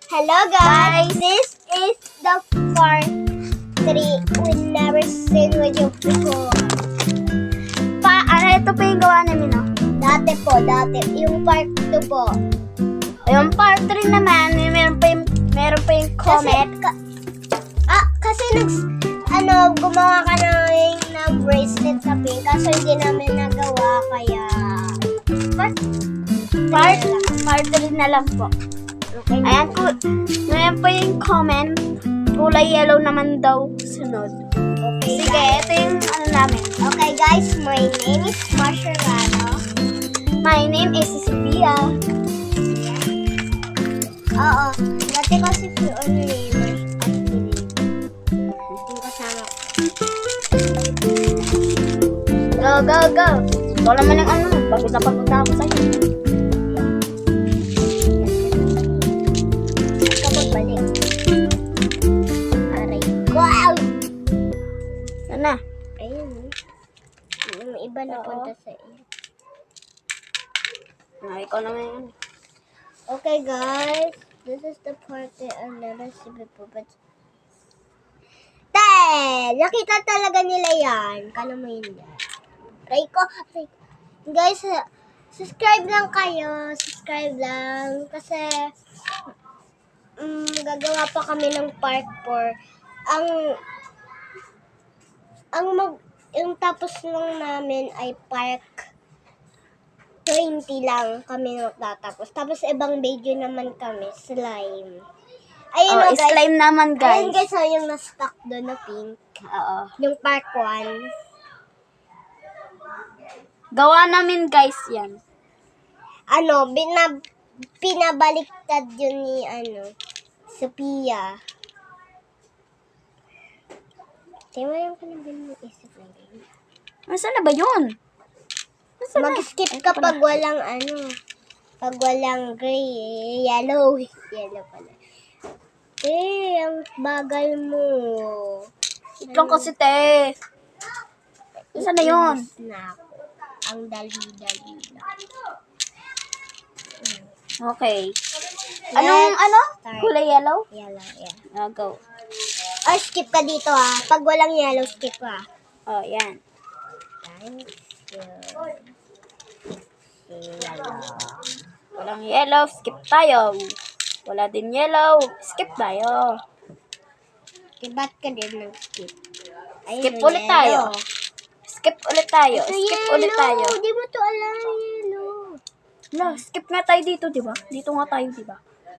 Hello guys, this is the part 3 we never seen with you before. Ito pa yung gawa namin, no? Dati. Yung part 2 po. Yung part 3 naman, meron pa yung comment. Kasi gumawa ka ng bracelet sa pink, kaso hindi namin nagawa, kaya Part 3 na lang po. okay. Ayan po, meron pa yung comment. Kulay yellow naman daw sunod. Okay, Sige, guys. ito yung ano namin. Okay guys, my name is Marsha Rano. My name is Sophia. Oo, dati kasi yung kasama. Go. Ikaw naman yung ano, pagod na ako sa'yo. Balik. Aray. Wow! Sana. Ayun. Yung iba na punta sa iyo. Ikaw naman yun. Okay guys, this is the part that I'll never see before, but nakita talaga nila yan. Kala mo yun yan. Aray ko. Guys, subscribe lang kayo. Subscribe lang. Kasi gagawa pa kami ng part 4. Yung tapos lang namin ay part 20 lang kami magtatapos. Tapos ibang video naman kami, slime. Ayun guys. Slime naman, guys. Ayun guys, yung na-stuck doon na pink. Oo. Yung part 1. Gawa namin, guys, yan. Pinabaliktad yun ni Sophia. Tiwayan ko na din yung isip na ganyan. Nasaan na ba yun? Mag-skip ka pag walang pag walang gray, yellow. Yellow pala. Ang bagal mo. Ito lang kasi, te. Nasaan na yun? Na ako. Ang dali-dali lang. Okay. Anong start. Kulay yellow? Yellow, yeah. Go. Skip ka dito Pag walang yellow, skip ka. Oh, yan. Thank you. Walang yellow, skip tayo. Wala din yellow, skip tayo. Ba't ka din nag-skip? Skip ulit tayo. Skip ulit tayo. Skip ulit tayo. Di mo to alam, yellow. No, skip nga tayo dito, di ba? Dito nga tayo, di ba?